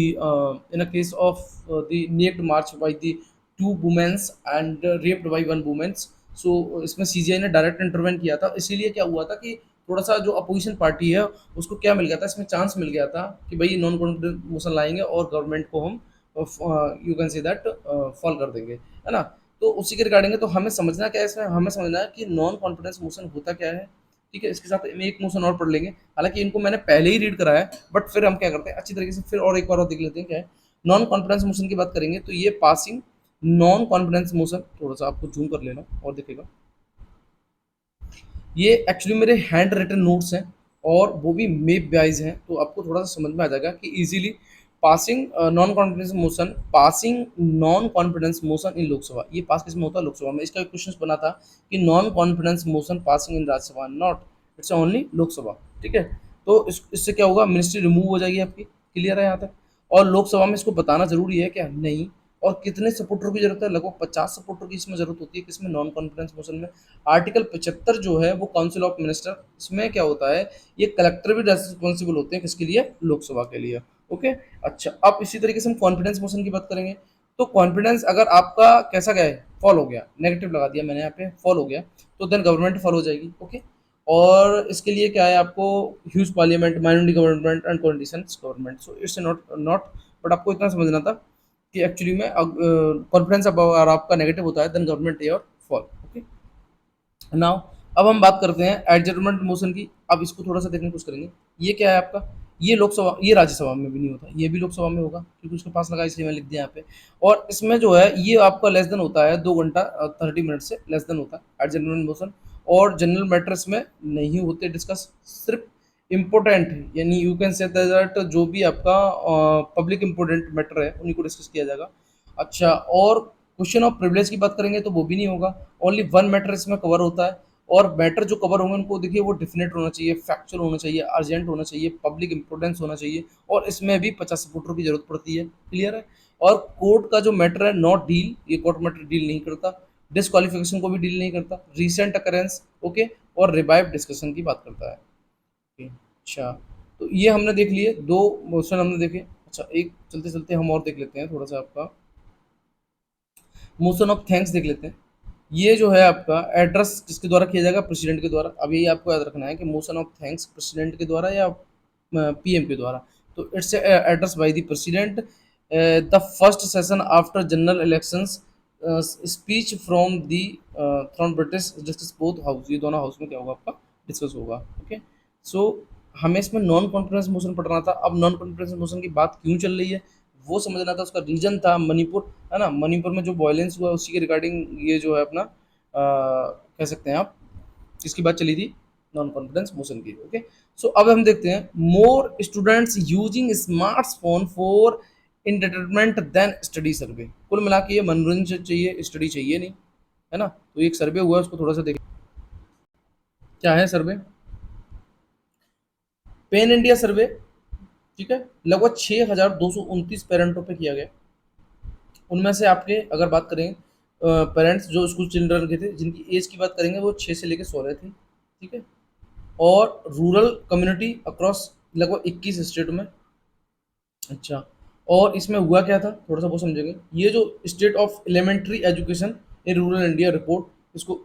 naked march by the 2 womens and raped by 1 womens. So इसमें सीजीआई ने डायरेक्ट इंटरवेन किया था, इसीलिए क्या हुआ था कि थोड़ा सा जो अपोजिशन पार्टी है उसको क्या मिल गया था, इसमें चांस मिल गया था कि भाई नॉन कॉन्फिडेंस मोशन लाएंगे और गवर्नमेंट को हम you can say that fall कर देंगे, है ना। तो उसी के रिगार्डिंग है, तो हमें समझना क्या है इसमें, हमें समझना है कि नॉन कॉन्फिडेंस मोशन होता क्या है। ठीक है, इसके साथ हम एक मोशन और पढ़ लेंगे, हालांकि इनको मैंने पहले ही रीड कराया है, बट फिर हम क्या करते हैं अच्छी तरीके से फिर और एक बार और देख लेते हैं क्या है। नॉन कॉन्फिडेंस मोशन की बात करेंगे तो ये पासिंग नॉन कॉन्फिडेंस मोशन, थोड़ा सा आपको जूम कर लेना और दिखेगा। ये एक्चुअली मेरे हैंड रिटन नोट्स हैं और वो भी मेप वाइज हैं, तो आपको थोड़ा सा समझ में आ जाएगा कि easily passing non confidence motion, passing non confidence motion in Lok Sabha, ये पास किस में होता है, लोकसभा में। इसका क्वेश्चन बना था कि non confidence motion passing in Rajya Sabha, not, it's only Lok Sabha. ठीक है, तो इससे क्या होगा, मिनिस्ट्री रिमूव हो जाएगी आपकी। क्लियर है यहाँ तक। और लोकसभा में इसको बताना जरूरी है क्या, नहीं। और कितने सपोर्टर की जरूरत है, लगभग 50 सपोर्टर की इसमें जरूरत होती है, किसमें, नॉन कॉन्फिडेंस मोशन में। आर्टिकल 75 जो है वो काउंसिल ऑफ मिनिस्टर, इसमें क्या होता है, ये कलेक्टर भी रेस्पॉन्सिबल होते हैं किसके लिए, लोकसभा के लिए। ओके। अच्छा, अब इसी तरीके से हम कॉन्फिडेंस मोशन की बात करेंगे। तो कॉन्फिडेंस अगर आपका कैसा गया है, फॉल हो गया, नेगेटिव लगा दिया मैंने यहाँ पे, फॉल हो गया, तो देन गवर्नमेंट फॉल हो जाएगी। ओके। और इसके लिए क्या है, आपको huge parliament, minority government and conditions government, so it's not not, but आपको इतना समझना था कि एक्चुअली में कॉन्फिडेंस अब अगर आपका नेगेटिव होता है देन गवर्नमेंट और फॉल। ओके। नाउ अब हम बात करते हैं एडजर्नमेंट मोशन की। अब इसको थोड़ा सा देखने की कोशिश करेंगे। ये क्या है आपका, ये लोकसभा, ये राज्यसभा में भी नहीं होता, ये भी लोकसभा में होगा क्योंकि उसके पास लगा, इसलिए मैं लिख दिया यहाँ पे। और इसमें जो है ये आपका लेस देन होता है 2 घंटा 30 मिनट से लेस देन होता है एडजर्नमेंट मोशन। और जनरल मैटर्स में नहीं होते डिस्कस, सिर्फ इम्पोर्टेंट, यानी यू कैन से दैट जो भी आपका पब्लिक इम्पोर्टेंट मैटर है उन्हीं को डिस्कस किया जाएगा। अच्छा, और क्वेश्चन ऑफ प्रिविलेज की बात करेंगे तो वो भी नहीं होगा, ओनली वन मैटर इसमें कवर होता है। और मैटर जो कवर होंगे उनको देखिए, वो डिफिनेट होना चाहिए, फैक्चुअल होना चाहिए, अर्जेंट होना चाहिए, पब्लिक इंपोर्टेंस होना चाहिए, और इसमें भी 50 सपोर्टर की जरूरत पड़ती है। क्लियर है। और कोर्ट का जो मैटर है, नॉट डील, ये कोर्ट मैटर डील नहीं करता, डिस्क्वालिफिकेशन को भी डील नहीं करता, रिसेंट अकरेंस, ओके, और रिवाइव डिस्कशन की बात करता है। ओके। अच्छा, तो ये हमने देख लिए, दो क्वेश्चन हमने देखे। अच्छा, एक चलते चलते हम और देख लेते हैं थोड़ा सा, आपका मोशन ऑफ थैंक्स देख लेते हैं। ये जो है आपका एड्रेस किसके द्वारा किया जाएगा, प्रेसिडेंट के द्वारा। अब ये आपको याद रखना है कि मोशन ऑफ थैंक्स प्रेसिडेंट के द्वारा या पीएम के द्वारा। तो it's address by the president, the first session after general elections, speech from the from British discuss both house, ये दोनों हाउस में क्या होगा आपका, डिस्कस होगा। ओके। सो हमें इसमें नॉन कॉन्फिडेंस मोशन पढ़ना था। अब नॉन कॉन्फिडेंस मोशन की बात क्यों चल रही है वो समझना था, उसका रीजन था मणिपुर, है ना। मणिपुर में जो वायलेंस हुआ उसी के रिगार्डिंग ये जो है अपना कह सकते हैं आप, इसकी बात चली थी नॉन कॉन्फिडेंस मोशन की। ओके। सो अब हम देखते हैं, more students using smartphone for entertainment then study survey. कुल मिला के ये मनोरंजन चाहिए, स्टडी चाहिए नहीं, है ना। तो एक सर्वे हुआ है, उसको थोड़ा सा देखें, क्या है सर्वे, पेन इंडिया सर्वे। ठीक है, लगभग 6,229 पेरेंटों पे किया गया। उनमें से आपके अगर बात करें, पेरेंट्स जो स्कूल चिल्ड्रन के थे, जिनकी एज की बात करेंगे वो 6 से लेकर 16 थी। ठीक है। और रूरल कम्युनिटी अक्रॉस लगभग 21 स्टेट में। अच्छा, और इसमें हुआ क्या था, थोड़ा सा वो समझेंगे। ये जो state of elementary education in rural India report, इसको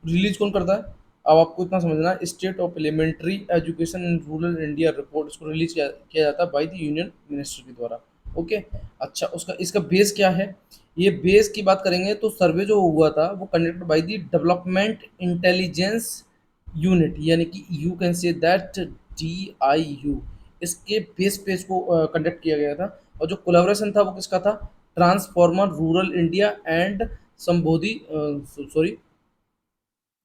रिलीज कौन करता है, अब आपको इतना समझना है, state of elementary education in rural India report, इसको रिलीज किया जाता है बाय द यूनियन मिनिस्टर के द्वारा। ओके। अच्छा, उसका इसका बेस क्या है, ये बेस की बात करेंगे तो सर्वे जो हुआ था वो conducted by the development intelligence unit, यानी कि you can say that DIU, इसके बेस पे इसको कंडक्ट किया गया था। और जो कोलेबोरेशन था वो किसका था, transformer rural India and Sambodhi, sorry,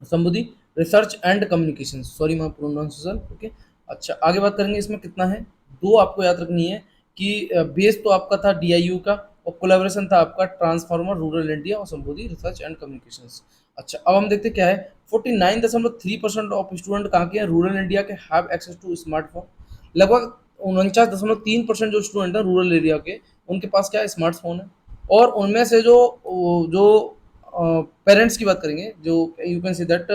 Sambodhi research and communication, sorry my pronunciation. Okay. अच्छा, आगे बात करेंगे, इसमें कितना है, दो आपको याद रखनी है कि बेस तो आपका था DIU का, और कोलैबोरेशन था आपका ट्रांसफार्मर रूरल इंडिया और संबोधि रिसर्च एंड कम्युनिकेशन। अच्छा, अब हम देखते हैं क्या है, 49.3% ऑफ स्टूडेंट कहाँ के हैं, रूरल इंडिया के, हैव एक्सेस टू स्मार्टफोन। लगभग 49.3% जो स्टूडेंट हैं रूरल एरिया के, उनके पास क्या है, स्मार्टफोन है। और उनमें से जो जो पेरेंट्स की बात करेंगे, जो you can say that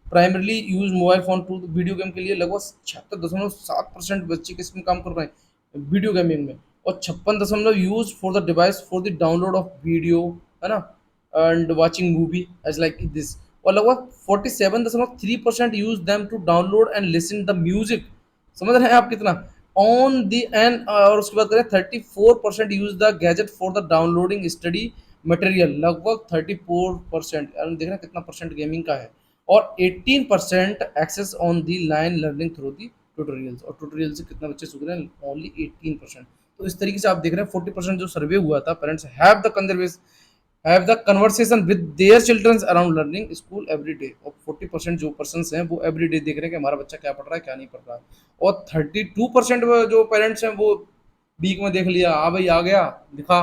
primarily use mobile phone to video game के लिए, लगभग 76.7% बच्चे किस में काम कर रहे हैं, वीडियो गेमिंग में। और 56 use for the device for the download of video, है ना, and watching movie as like this. और लगभग 47.3% use them to download and listen the music. समझ रहे हैं आप कितना, ऑन दी एंड। और उसके बाद करें 34% use the gadget for the downloading study material, लगभग 34%, देख रहे हैं कितना परसेंट गेमिंग का है। और 18% access on the line learning through the tutorials, और ट्यूटोरियल से कितना बच्चे सीख रहे हैं, ओनली 18%। तो इस तरीके से आप देख रहे हैं 40% जो सर्वे हुआ था, parents have the conservation have the conversation with their childrens around learning school every day 40% जो पर्सन्स हैं वो एवरी डे देख रहे हैं कि हमारा बच्चा क्या पढ़ रहा है क्या नहीं पढ़ रहा है। और 32% जो पेरेंट्स हैं वो वीक में देख लिया, हाँ भाई आ गया दिखा,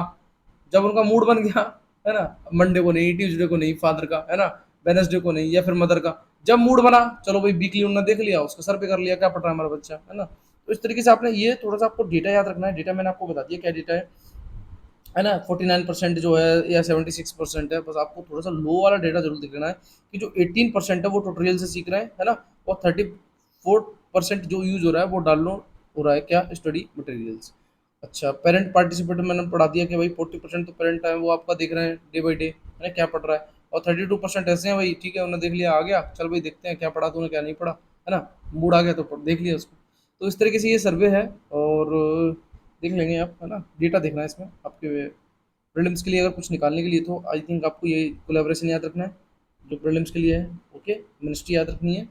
जब उनका मूड बन गया, है ना, मंडे को नहीं, ट्यूसडे को नहीं फादर का, है ना, वेडनेसडे को नहीं, या फिर मदर का, जब मूड बना चलो भाई वीकली उन्होंने देख लिया, उसका सर पे कर लिया क्या पढ़ रहा है हमारा बच्चा, है ना। तो इस तरीके से आपने ये थोड़ा सा आपको डेटा याद रखना है। डेटा मैंने आपको बता दिया क्या डेटा है ना। 49% जो है या 76% है, बस आपको थोड़ा सा लो वाला डेटा जरूर दिख लेना है कि जो 18% है वो ट्यूटोरियल से सीख रहे हैं, है ना। और 34% जो यूज हो रहा है वो डाउनलोड हो रहा है क्या, स्टडी मटेरियल्स। अच्छा, पेरेंट पार्टिसिपेट मैंने पढ़ा दिया कि भाई 40% तो पेरेंट है वो आपका देख रहे हैं डे बाई डे, है ना, क्या पढ़ रहा है। और 32% ऐसे हैं भाई, ठीक है उन्होंने देख लिया आ गया, चल भाई देखते हैं क्या पढ़ा तूने क्या नहीं पढ़ा, है ना, मूड आ गया तो देख लिया उसको। तो इस तरीके से ये सर्वे है। और देख लेंगे आप, है ना, डेटा देखना है इसमें आपके प्रीलिम्स के लिए। अगर कुछ निकालने के लिए तो आई थिंक आपको ये कोलैबोरेशन याद रखना है जो प्रीलिम्स के लिए है, ओके, मिनिस्ट्री याद रखनी है,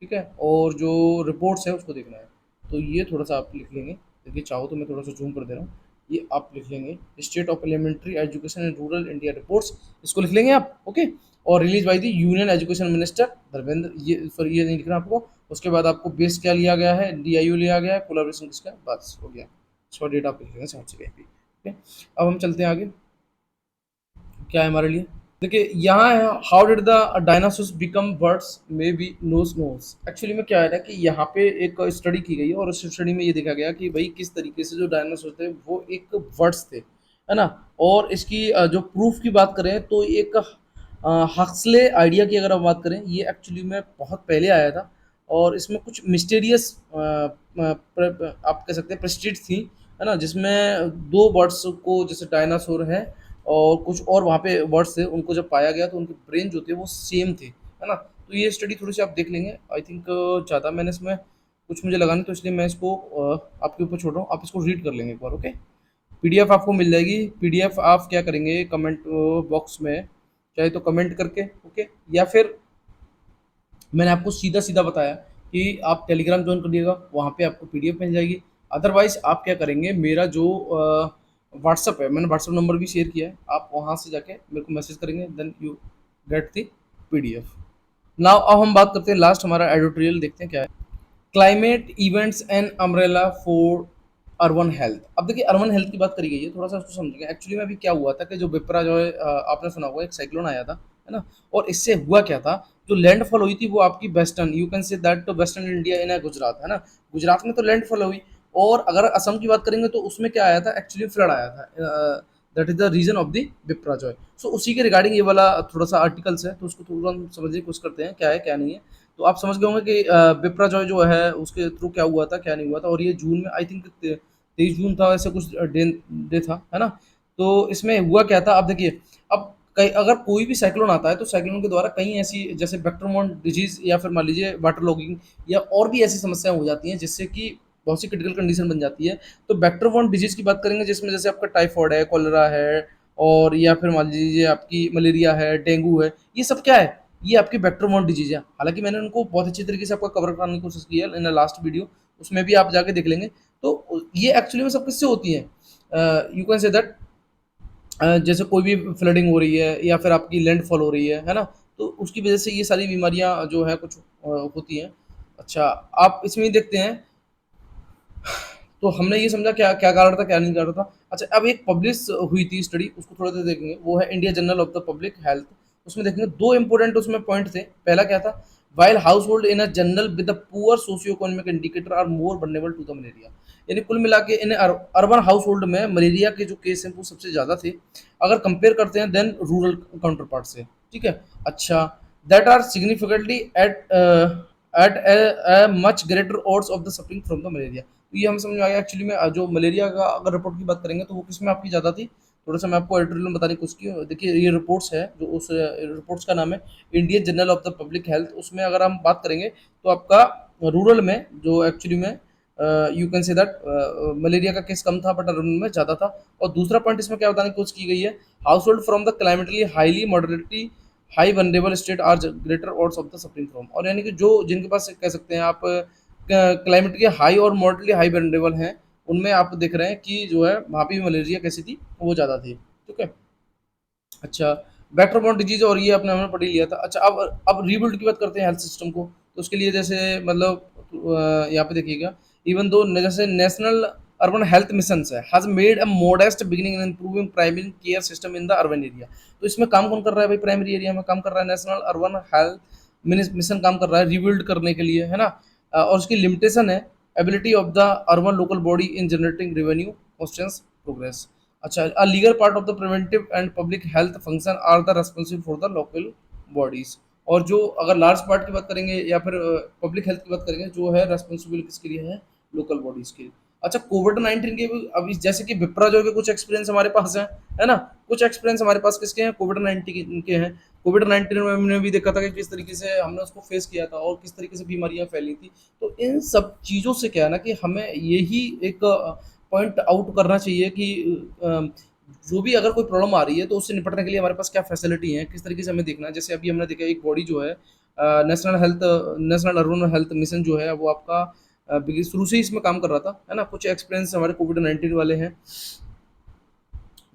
ठीक है, और जो रिपोर्ट्स है उसको देखना है। तो ये थोड़ा सा आप लिख लेंगे, देखिए चाहो तो मैं थोड़ा सा जूम कर दे रहा हूँ, ये आप लिख लेंगे state of elementary education in rural India reports, इसको लिख लेंगे आप, ओके। और release by the union education minister Dharmendra, ये सॉरी ये नहीं लिखना आपको। उसके बाद आपको बेस क्या लिया गया है, डीआईयू लिया गया है, कोलैबोरेशन किसका, बस हो गया, इसका डेटा आप लिख लेंगे समझ से कहीं भी, ठीक है। अब हम चलते हैं आगे, क्या है हमारे लिए। देखिए यहाँ है, how did the dinosaurs become birds may be nose nose. Actually में क्या है ना कि यहाँ पे एक स्टडी की गई है और उस स्टडी में ये देखा गया कि भाई किस तरीके से जो डायनासोर थे वो एक बर्ड्स थे, है ना। और इसकी जो प्रूफ की बात करें तो एक हक्सले आइडिया की अगर आप बात करें, ये एक्चुअली में बहुत पहले आया था। और इसमें कुछ मिस्टीरियस आप कह सकते हैं प्रेस्टिज थी, है ना, जिसमें दो बर्ड्स को जैसे डायनासोर है और कुछ और वहाँ पे वर्ड्स थे, उनको जब पाया गया तो उनके ब्रेन जो थे वो सेम थे, है ना। तो ये स्टडी थोड़ी सी आप देख लेंगे, आई थिंक ज़्यादा मैंने इसमें कुछ मुझे लगा नहीं, तो इसलिए मैं इसको आपके ऊपर छोड़ रहा हूँ, आप इसको रीड कर लेंगे एक बार, ओके। पीडीएफ आपको मिल जाएगी, पीडीएफ आप क्या करेंगे कमेंट बॉक्स में चाहे तो कमेंट करके, ओके, या फिर मैंने आपको सीधा सीधा बताया कि आप टेलीग्राम ज्वाइन करिएगा, वहाँ पे आपको पीडीएफ मिल जाएगी। अदरवाइज आप क्या करेंगे, मेरा जो व्हाट्सअप है, मैंने व्हाट्सअप नंबर भी शेयर किया है, आप वहाँ से जाके मेरे को मैसेज करेंगे, then you get the PDF. Now अब हम बात करते हैं, लास्ट हमारा एडिटोरियल देखते हैं क्या है, climate events and umbrella for urban health. अब देखिए अर्बन हेल्थ की बात करी गई है, थोड़ा सा उसको समझेंगे। एक्चुअली में अभी क्या हुआ था कि जो विपरा जो है आपने सुना होगा एक साइक्लोन आया था, है ना। और इससे हुआ क्या था, जो लैंडफॉल हुई थी वो आपकी western, you can say that western India in Gujarat, है ना। गुजरात में तो लैंडफॉल हुई। और अगर असम की बात करेंगे तो उसमें क्या आया था, एक्चुअली फ्लड आया था, that is the reason of the Biparjoy. So उसी के रिगार्डिंग ये वाला थोड़ा सा आर्टिकल्स है, तो उसको थोड़ा हम समझने की कोशिश करते हैं क्या है क्या नहीं है। तो आप समझ गए होंगे कि विप्रा जॉय जो है उसके थ्रू क्या हुआ था क्या नहीं हुआ था। और ये जून में आई थिंक 23 जून था, ऐसे कुछ डे डे था, है ना। तो इसमें हुआ क्या था, अब देखिए, अब कई अगर कोई भी साइक्लोन आता है तो साइक्लोन के द्वारा कई ऐसी जैसे बैक्ट्रोमोन डिजीज या फिर मान लीजिए वाटर लॉगिंग या और भी ऐसी समस्याएं हो जाती हैं जिससे कि बहुत सी क्रिटिकल कंडीशन बन जाती है। तो बैक्ट्रोमोन डिजीज की बात करेंगे जिसमें जैसे आपका टाइफॉइड है, कॉलरा है, और या फिर मान लीजिए आपकी मलेरिया है, डेंगू है, ये सब क्या है, ये आपकी बैक्ट्रोमोन डिजीज है। हालांकि मैंने उनको बहुत अच्छी तरीके से आपको कवर करने की कोशिश की है इन लास्ट वीडियो, उसमें भी आप जाके देख लेंगे। तो ये एक्चुअली में सब किससे होती है, यू कैन से दैट जैसे कोई भी फ्लडिंग हो रही है या फिर आपकी लैंडफॉल हो रही है ना, तो उसकी वजह से ये सारी बीमारियां जो है कुछ होती हैं। अच्छा, आप इसमें ही देखते हैं, तो हमने ये समझा क्या क्या कारण था क्या नहीं कारण था। अच्छा, अब एक पब्लिश हुई थी स्टडी, उसको थोड़ा देर देखेंगे, वो है India journal of the public health. उसमें देखेंगे दो इंपॉर्टेंट उसमें पॉइंट थे। पहला क्या था, while household in a general with a poor socio economic indicator are more vulnerable to the malaria. यानी कुल मिला के इन अर्बन हाउस होल्ड में मलेरिया के जो केस हैं वो सबसे ज़्यादा थे अगर कंपेयर करते हैं देन रूरल काउंटर पार्ट से, ठीक है। अच्छा, that are significantly at much greater odds of the suffering from the malaria. तो ये हमें समझ में आ गया एक्चुअली में, जो मलेरिया का अगर रिपोर्ट की बात करेंगे तो वो किस में आपकी ज़्यादा थी। थोड़ा सा मैं आपको एडिटोरियल में बताने की कोशिश की, देखिए ये रिपोर्ट्स है, जो उस रिपोर्ट्स का नाम है Indian journal of the public health. उसमें अगर हम बात करेंगे तो आपका रूरल में जो एक्चुअली में you can say that malaria का केस कम था बट अर्बन में ज़्यादा था। और दूसरा पॉइंट इसमें क्या बताने की कोशिश की गई है, household from the climatically highly moderately high vulnerable state are greater odds of the suffering from. और यानी कि जो जिनके पास कह सकते हैं आप क्लाइमेट के हाई और मॉडरेटली हाई वनरेबल हैं, उनमें आप देख रहे हैं कि जो है वहाँ पे भी मलेरिया कैसी थी, वो ज़्यादा थी, ठीक है। अच्छा, बैक्टरबॉर्न डिजीज़ और ये अपने हमने पढ़ ही लिया था। अच्छा, अब रीबिल्ड की बात करते हैं हेल्थ सिस्टम को, तो उसके लिए जैसे मतलब यहाँ पे देखिएगा, इवन दो जैसे नेशनल अर्बन हेल्थ मिशंस है has made a modest beginning in improving primary care system in the urban area. तो इसमें काम कौन कर रहा है भाई? प्राइमरी एरिया में काम कर रहा है नेशनल अर्बन हेल्थ मिशन काम कर रहा है रीबिल्ड करने के लिए, है ना? और उसकी लिमिटेशन है ability of the urban local body in generating revenue constants progress. अच्छा, a legal part of the preventive and public health function are the responsible for the local bodies. और जो अगर लार्ज पार्ट की बात करेंगे या फिर पब्लिक हेल्थ की बात करेंगे, जो है रेस्पॉन्सिबल किसके लिए है? लोकल बॉडीज के लिए। अच्छा, कोविड 19 के भी अभी जैसे कि विप्रा जो के कुछ एक्सपीरियंस हमारे पास है ना? कुछ एक्सपीरियंस हमारे पास किसके हैं? कोविड 19 के हैं। कोविड 19 में हमने भी देखा था कि किस तरीके से हमने उसको फेस किया था और किस तरीके से बीमारियां फैली थी। तो इन सब चीज़ों से क्या है ना कि हमें यही एक पॉइंट आउट करना चाहिए कि जो भी अगर कोई प्रॉब्लम आ रही है तो उससे निपटने के लिए हमारे पास क्या फैसिलिटी है, किस तरीके से हमें देखना है। जैसे अभी हमने देखा एक बॉडी जो है नेशनल अर्बन हेल्थ मिशन जो है वो आपका शुरू से ही इसमें काम कर रहा था, है ना? कुछ एक्सपीरियंस हमारे कोविड 19 वाले हैं।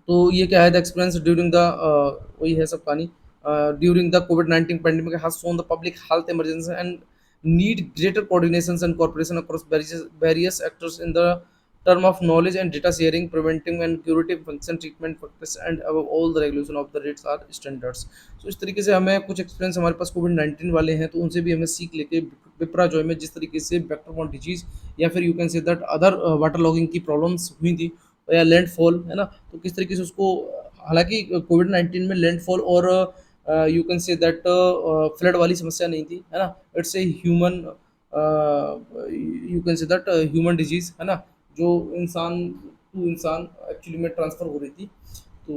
तो ये क्या है द एक्सपीरियंस ड्यूरिंग द वही है सब कहानी during the Covid 19 pandemic has shown the public health emergency and need greater coordinations and cooperation across various actors in the term of knowledge and data sharing, preventive and curative function, treatment practice and above all the regulation of the rates are standards. So इस तरीके से हमें कुछ experience हमारे पास Covid 19 वाले हैं तो उनसे भी हमें सीख लेके विप्रा जो में जिस तरीके से बैक्टरबॉर्न डिजीज या फिर you can say that other water logging की प्रॉब्लम्स हुई थी या लैंडफॉल, है ना? तो किस तरीके से उसको, हालाँकि कोविड 19 में लैंडफॉल और you can say that flood वाली समस्या नहीं थी, है ना? It's a human you can say that human disease, है ना? जो इंसान टू इंसान एक्चुअली में ट्रांसफ़र हो रही थी। तो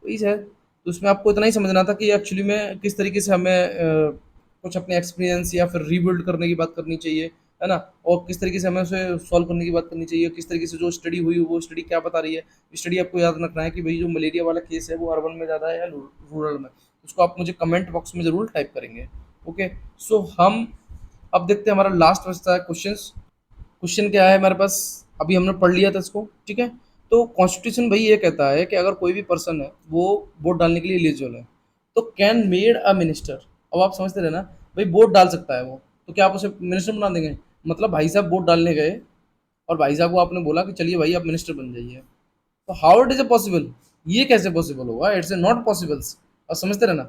वही है, तो उसमें आपको इतना ही समझना था कि एक्चुअली में किस तरीके से हमें कुछ अपने एक्सपीरियंस या फिर रीबिल्ड करने की बात करनी चाहिए, है ना? और किस तरीके से हमें उसे सॉल्व करने की बात करनी चाहिए, किस तरीके से जो स्टडी हुई वो स्टडी क्या बता रही है। स्टडी आपको याद रखना है कि भाई जो मलेरिया वाला केस है वो अर्बन में ज़्यादा है या रूरल में। उसको आप मुझे कमेंट बॉक्स में ज़रूर टाइप करेंगे। ओके, सो हम अब देखते हैं हमारा लास्ट बचता है क्वेश्चंस। क्वेश्चन क्या है हमारे पास? अभी हमने पढ़ लिया था इसको, ठीक है? तो कॉन्स्टिट्यूशन भाई ये कहता है कि अगर कोई भी पर्सन है वो वोट डालने के लिए एलिजिबल है तो कैन मेड अ मिनिस्टर। अब आप समझते रहे ना, भाई वोट डाल सकता है वो, तो क्या आप उसे मिनिस्टर बना देंगे? मतलब भाई साहब वोट डालने गए और भाई साहब को आपने बोला कि चलिए भाई आप मिनिस्टर बन जाइए, तो how it is a possible? ये कैसे पॉसिबल होगा? It's a not possible. और समझते रहना,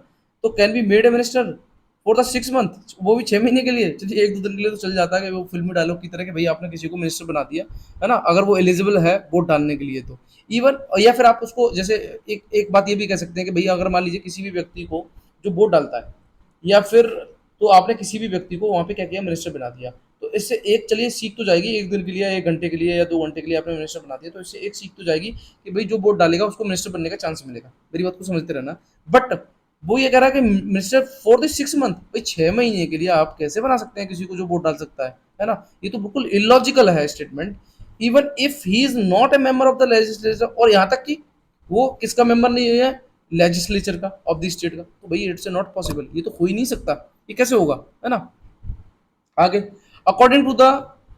तो can be made a minister for the 6 month, वो भी 6 महीने के लिए। चलिए एक दो दिन के लिए तो चल जाता है कि वो फिल्मी डायलॉग की तरह कि भाई आपने किसी को मिनिस्टर बना दिया, है ना? अगर वो एलिजिबल है वोट डालने के लिए तो इवन, या फिर आप उसको जैसे एक एक बात ये भी कह सकते हैं कि भैया अगर मान लीजिए किसी भी व्यक्ति को जो वोट डालता है या फिर, तो आपने किसी भी व्यक्ति को वहाँ पे क्या किया? मिनिस्टर बना दिया। तो इससे एक चलिए सीख तो जाएगी, एक दिन के लिए, 1 घंटे के लिए या 2 घंटे के लिए आपने मिनिस्टर बना दिया, तो इससे एक सीख तो जाएगी कि भाई जो वोट डालेगा उसको मिनिस्टर बनने का चांस मिलेगा। मेरी बात को समझते रहना। बट वो ये कह रहा है कि मिनिस्टर फॉर द 6 मंथ, भाई 6 महीने के लिए आप कैसे बना सकते हैं किसी को जो वोट डाल सकता है ना? ये तो बिल्कुल इलॉजिकल है statement. Even if he is not a member of the legislature, और यहाँ तक कि वो किसका मेंबर नहीं है? लेजिस्लेचर का, ऑफ द स्टेट का। तो भाई इट्स नॉट पॉसिबल, ये तो हो ही नहीं सकता। ये कैसे होगा, है ना? आगे, according to the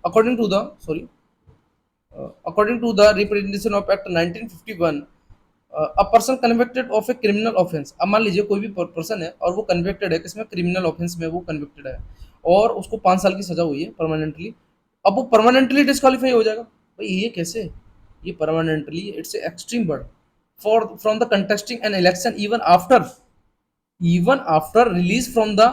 according to the sorry according to the representation of act 1951, a person convicted of a criminal offence. अब मान लीजिए कोई भी पर्सन है और वो कन्विक्टेड है किसमें? क्रिमिनल ऑफेंस में वो कन्विक्टेड है और उसको 5 साल की सजा हुई है परमानेंटली। अब वो परमानेंटली डिस्क्वालीफाई हो जाएगा? भाई ये कैसे? ये permanently, it's extreme word for from the contesting an election even after release from the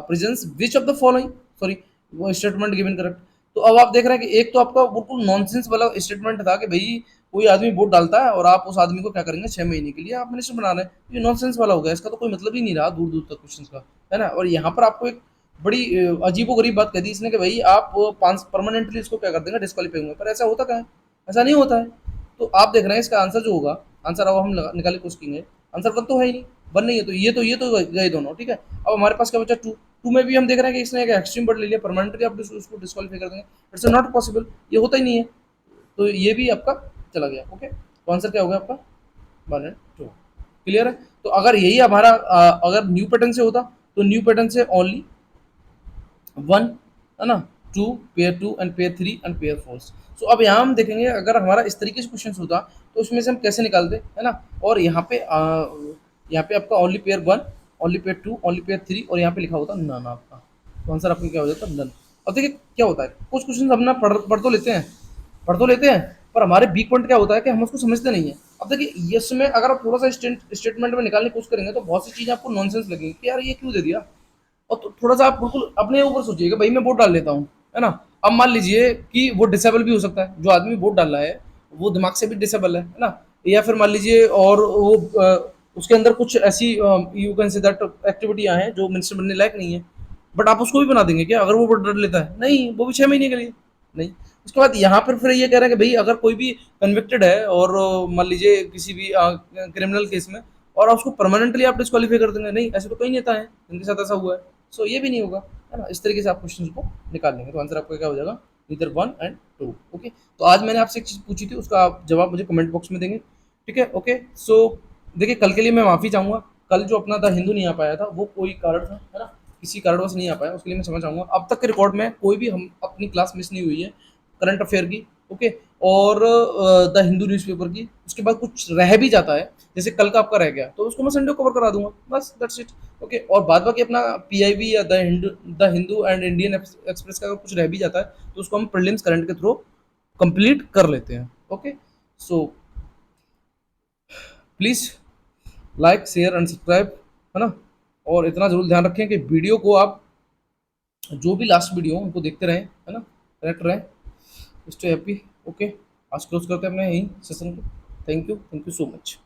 prisons, which of the following, sorry वो स्टेटमेंट गिवन करेक्ट। तो अब आप देख रहे हैं कि एक तो आपका बिल्कुल नॉनसेंस वाला स्टेटमेंट था कि भाई कोई आदमी वोट डालता है और आप उस आदमी को क्या करेंगे? 6 महीने के लिए आप मिनिस्टर बना रहे हैं। ये नॉनसेंस वाला हो गया, इसका तो कोई मतलब ही नहीं रहा दूर दूर तक क्वेश्चन का, है ना? और यहाँ पर आपको एक बड़ी अजीबो गरीब बात कह दी इसने कि भाई आप पांच परमानेंटली इसको क्या कर देंगे? डिस्क्वालीफाई होंगे। पर ऐसा होता क्या है? ऐसा नहीं होता है। तो आप देख रहे हैं इसका आंसर जो होगा, आंसर अब हम निकालने की कोशिश करेंगे। आंसर वन तो है ही नहीं, वन नहीं है, तो ये तो गए दोनों, ठीक है? अब हमारे पास क्या बचा? टू। टू में भी हम देख रहे हैं कि इसने एक एक्सट्रीम वर्ड ले लिया, परमानेंटली आप उसको डिस्क्वालीफाई कर देंगे। इट्स नॉट पॉसिबल, ये होता ही नहीं है। तो ये भी आपका चला गया। ओके, तो आंसर क्या होगा आपका? 1 and 2। क्लियर है? तो अगर यही हमारा अगर न्यू पैटर्न से होता तो न्यू पैटर्न से ओनली 1, है ना? 2, pair 2 and pair 3 and pair 4। सो अब यहाँ हम देखेंगे अगर हमारा इस तरीके से क्वेश्चन होता तो उसमें से हम कैसे निकालते, है ना? और यहाँ पे यहाँ पे आपका only pair 1, only pair 2, only pair 3 और यहाँ पे लिखा होता नन आपका। तो आंसर आपका क्या हो जाता है? नन। अब देखिए क्या होता है, कुछ क्वेश्चन हम ना पढ़ तो लेते हैं, पर हमारे वीक पॉइंट क्या होता है कि हम उसको समझते नहीं है। अब देखिए यस में अगर आप थोड़ा सा स्टेटमेंट में निकालने की कोशिश करेंगे तो बहुत सी चीजें आपको नॉनसेंस लगेंगी कि यार ये क्यों दे दिया। और थोड़ा सा आप बिल्कुल अपने ऊपर सोचिएगा, भाई मैं वोट डाल लेता हूँ, है ना। अब मान लीजिए कि वो डिसेबल भी हो सकता है, जो आदमी वोट डाल रहा है वो दिमाग से भी डिसेबल है ना। या फिर मान लीजिए और वो उसके अंदर कुछ ऐसी यू कैन से दैट एक्टिविटियां हैं जो मिनिस्टर बनने लायक नहीं है, बट आप उसको भी बना देंगे क्या अगर वो वोट डाल लेता है? नहीं, वो भी 6 महीने के लिए। नहीं। उसके बाद यहाँ पर फिर ये कह रहे हैं कि भाई अगर कोई भी कन्विक्टेड है और मान लीजिए किसी भी क्रिमिनल केस में, और उसको परमानेंटली आप डिस्क्वालीफाई कर देंगे, नहीं ऐसे तो कई नेता हैं जिनके साथ ऐसा हुआ है। सो ये भी नहीं होगा, है ना। इस तरीके से आप क्वेश्चन को निकाल लेंगे, तो आंसर आपका क्या हो जाएगा? इधर 1 एंड 2। ओके, तो आज मैंने आपसे एक चीज़ पूछी थी, उसका आप जवाब मुझे कमेंट बॉक्स में देंगे, ठीक है। ओके, सो देखिए कल के लिए मैं माफ़ी चाहूँगा। कल जो अपना द हिंदू नहीं आ पाया था वो कोई कारण था, है ना, किसी कारणवश नहीं आ पाया, उसके लिए मैं क्षमा चाहूँगा। अब तक के रिकॉर्ड में कोई भी हम अपनी क्लास मिस नहीं हुई है करंट अफेयर की। ओके, और द हिंदू न्यूज़पेपर की। उसके बाद कुछ रह भी जाता है, जैसे कल का आपका रह गया तो उसको मैं संडे को कवर करा दूंगा, बस दैट्स इट। ओके, और बाद बाकी अपना पीआईबी या the Hindu and Indian express का अगर कुछ रह भी जाता है तो उसको हम प्रीलिम्स करंट के थ्रू कंप्लीट कर लेते हैं। Okay, so please like share and subscribe, है ना। और इतना जरूर ध्यान रखें कि वीडियो को आप जो भी लास्ट वीडियो उनको देखते रहें, है ना, करेक्ट रहें। Stay happy. ओके, आज क्लोज करते हैं अपने यही सेशन को। Thank you so much.